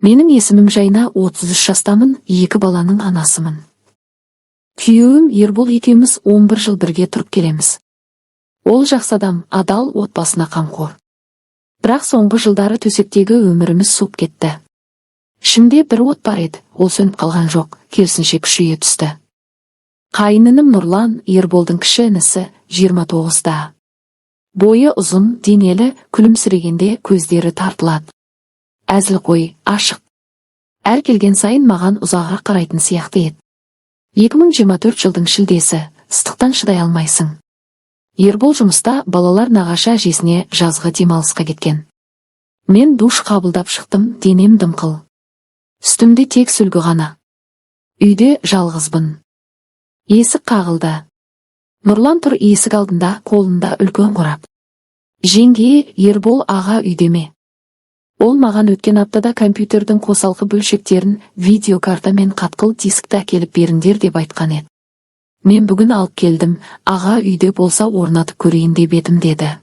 Менің есімім Жайна, 33 жастамын, 2 баланың анасымын. Күйеуім Ербол екеуміз 11 жыл бірге тұрып келеміз. Ол жақсы адам, адал, отбасына қамқор. Бірақ соңғы жылдары төсектегі өміріміз суып кетті. Ішімде бір от бар еді, ол сөніп қалған жоқ, керісінше күшейе түсті. Қайынінім Нұрлан, Ерболдың кіші інісі, 29-да. Бойы ұзын, денелі, күлімсірегенде көздері тартылады. Әзілқой, ашық. Әр келген сайын маған ұзағырақ қарайтын сияқты еді. 2024 жылдың шілдесі, ыстықтан шыдай алмайсың. Ербол жұмыста, балалар нағашы әжесіне жазғы демалысқа кеткен. Мен душ қабылдап шықтым, денем дымқыл. Үстімде тек сүлгі ғана. Үйде жалғызбын. Есік қағылды. Нұрлан тұр есік алдында, қолында үлкен қорап. Жеңге, Ербол аға үйде ме? Ол маған өткен аптада компьютердің қосалқы бөлшектерін видеокарта мен қатқыл дискті әкеліп беріңдер деп айтқан еді. Мен бүгін алып келдім, аға үйде болса орнатып көрейін деп едім деді.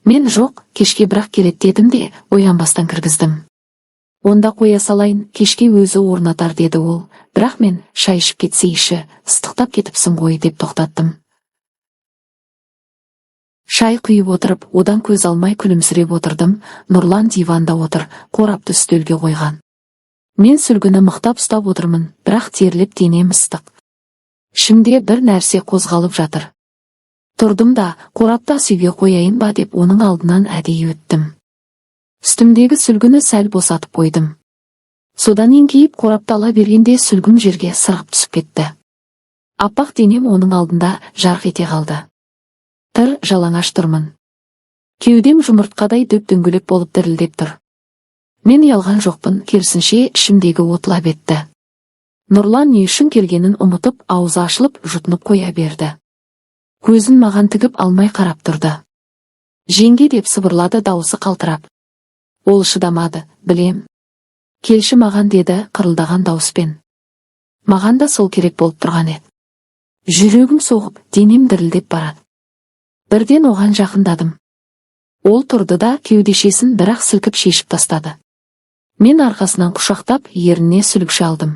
Мен жоқ, кешке бірақ келет дедім де, оянбастан кіргіздім. Онда қоя салайын, кешке өзі орнатар деді ол, бірақ мен шай ішіп кетсейші, ыстықтап кетіпсің ғой деп тоқтаттым. Шай құйып отырып, одан көз алмай күлімсіреп отырдым. Нұрлан диванда отыр, қорапты үстелге қойған. Мен сүлгіні мықтап ұстап отырмын, бірақ терлеп денем ыстық. Ішімде бір нәрсе қозғалып жатыр. Тұрдым да, қорапта сүйге қояйын ба деп оның алдынан әдейі өттім. Үстімдегі сүлгіні сәл босатып қойдым. Содан еңкейіп қорапты ала бергенде сүлгім жерге сырғып түсіп кетті. Аппақ денем оның алдында жарқ ете қалды. Тыр жалаңаш тұрмын. Кеудем жұмыртқадай дөп-дөңгелек болып дірілдеп тұр. Мен ұялған жоқпын, керісінше ішімдегі от лап етті. Нұрлан не үшін келгенін ұмытып, аузы ашылып, жұтынып қоя берді. Көзін маған тігіп алмай қарап тұрды. Жеңге деп сыбырлады дауысы қалтырап. Ол шыдамады, білем. Келші маған деді қырылдаған дауыспен. Маған да сол керек болып тұрған еді. Жүрегім соғып, денем дірілдеп барады. Бірден оған жақындадым. Ол тұрды да кеудешесін бірақ сілкіп шешіп тастады. Мен арқасынан құшақтап, ерініне сүлікші алдым.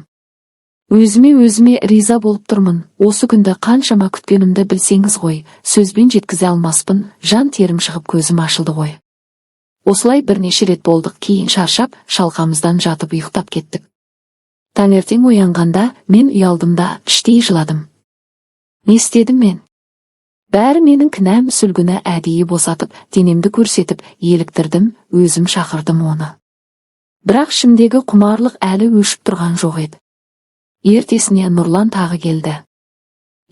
Өзіме риза болып тұрмын. Осы күнді қаншама күткенімді білсеңіз ғой, сөзбен жеткізе алмаспын, жан терім шығып көзім ашылды ғой. Осылай бірнеше рет болдық, кейін шаршап, шалқамыздан жатып ұйықтап кеттік. Таңертең оянғанда мен ұялдым да іштей жыладым. Не істедім мен? Бәрі менің кінәм. Сүлгіні әдейі босатып, денемді көрсетіп, еліктірдім, өзім шақырдым оны. Бірақ ішімдегі құмарлық әлі өшіп тұрған жоқ еді. Ертесіне Нұрлан тағы келді.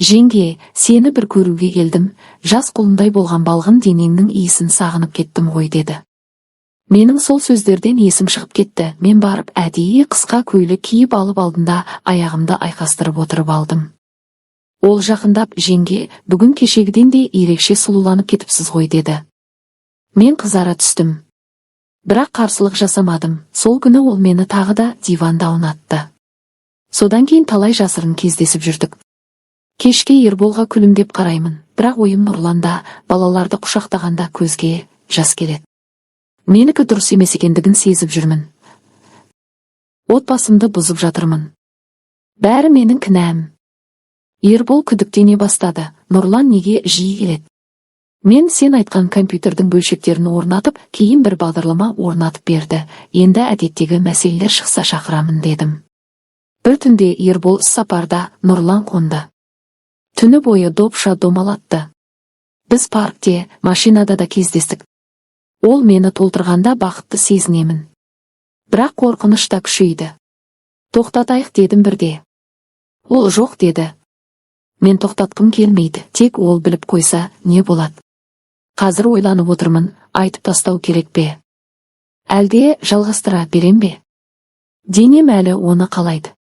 Жеңге, сені бір көруге келдім, жас құлындай болған балғын денеңнің иісін сағынып кеттім ғой деді. Менің сол сөздерден есім шығып кетті. Мен барып әдейі қысқа көйлек киіп алып алдында аяғымды айқастырып отырып алдым. Ол жақындап, жеңге, бүгін кешегіден де ерекше сұлуланып кетіпсіз ғой деді. Мен қызара түстім. Бірақ қарсылық жасамадым. Сол күні ол мені тағы да диванда ұнатты. Содан кейін талай жасырын кездесіп жүрдік. Кешке Ерболға күлімдеп қараймын, бірақ ойым Нұрланда, балаларды құшақтағанда көзге жас келеді. Менікі дұрыс емес екендігін сезіп жүрмін. Отбасымды бұзып жатырмын. Бәрі менің кінәм. Ербол күдіктене бастады. Нұрлан неге жиі келеді? Мен сен айтқан компьютердің бөлшектерін орнатып, кейін бір бағдарлама орнатып берді. Енді әдеттегі мәселелер шықса шақырамын дедім. Бір түнде Ербол сапарда, Нұрлан қонды. Түні бойы допша домалатты. Біз паркте, машинада да кездестік. Ол мені толтырғанда бақытты сезінемін. Бірақ қорқыныш та күшейді. Тоқтатайық дедім бірде. Ол жоқ деді. Мен тоқтатқым келмейді, тек ол біліп қойса не болады. Қазір ойланып отырмын, айтып тастау керек пе? Әлде жалғастыра берем бе? Денем әлі оны қалайды.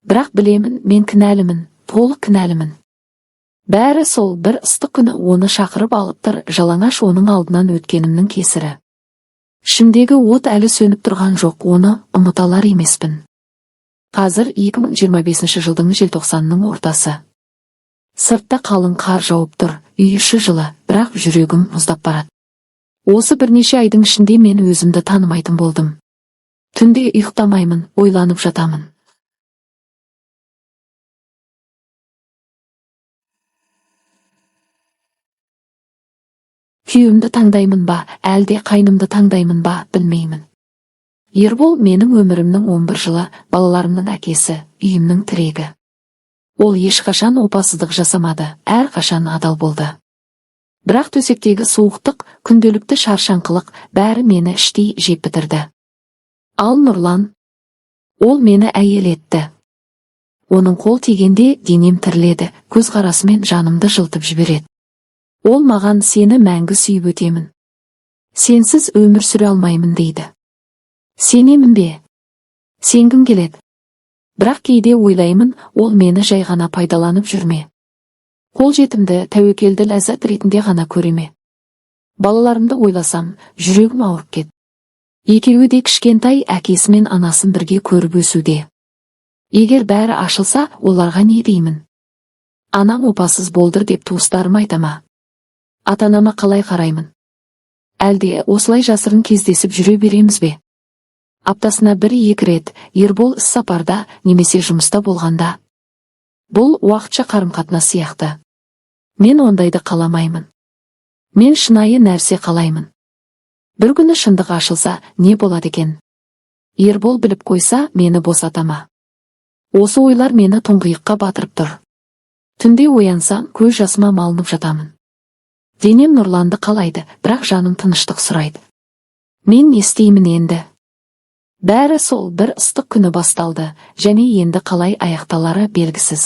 Бірақ білемін, мен кінәлімін, толық кінәлімін. Бәрі сол бір ыстық күні оны шақырып алып тұр, жалаңаш оның алдынан өткенімнің кесірі. Ішімдегі от әлі сөніп тұрған жоқ, оны ұмыта алар емеспін. Қазір 2025 жылдың желтоқсанның ортасы. Сыртта қалың қар жауып тұр, үй іші жылы, бірақ жүрегім мұздап барады. Осы бірнеше айдың ішінде мен өзімді танымайтын болдым. Түнде ұйықтамаймын, ойланып жатамын. Күйеуімді таңдаймын ба, әлде қайнымды таңдаймын ба, білмеймін. Ербол менің өмірімнің 11 жылы, балаларымның әкесі, үйімнің тірегі. Ол ешқашан опасыздық жасамады, әрқашан адал болды. Бірақ төсектегі суықтық, күнделікті шаршаңқылық бәрі мені іштей жеп бітірді. Ал Нұрлан, ол мені әйел етті. Оның қол тигенде денем тіріледі, көзқарасымен жанымды жылтып жібереді. Ол маған сені мәңгі сүйіп өтемін. Сенсіз өмір сүре алмаймын дейді. Сенемін бе? Сенгім келеді. Бірақ кейде ойлаймын, ол мені жай ғана пайдаланып жүрме. Қол жетімді, тәуекелді ләззат ретінде ғана көреме. Балаларымды ойласам, жүрегім ауырып кет. Екеуі де кішкентай, әкесі мен анасын бірге көріп өсуде. Егер бәрі ашылса, оларға не деймін? Анам опасыз болды деп туыстарым айта ма? Ата-анама қалай қараймын? Әлде осылай жасырын кездесіп жүре береміз бе? Аптасына 1-2 рет, Ербол іс сапарда немесе жұмыста болғанда. Бұл уақытша қарым-қатынас сияқты. Мен ондайды қаламаймын. Мен шынайы нәрсе қалаймын. Бір күні шындық ашылса, не болады екен? Ербол біліп қойса, мені босата ма? Осы ойлар мені тұңғиыққа батырып тұр. Түнде оянсам, көз жасыма малынып жатамын. Денем Нұрланды қалайды, бірақ жаным тыныштық сұрайды. Мен не істеймін енді? Бәрі сол бір ыстық күні басталды, және енді қалай аяқталары белгісіз.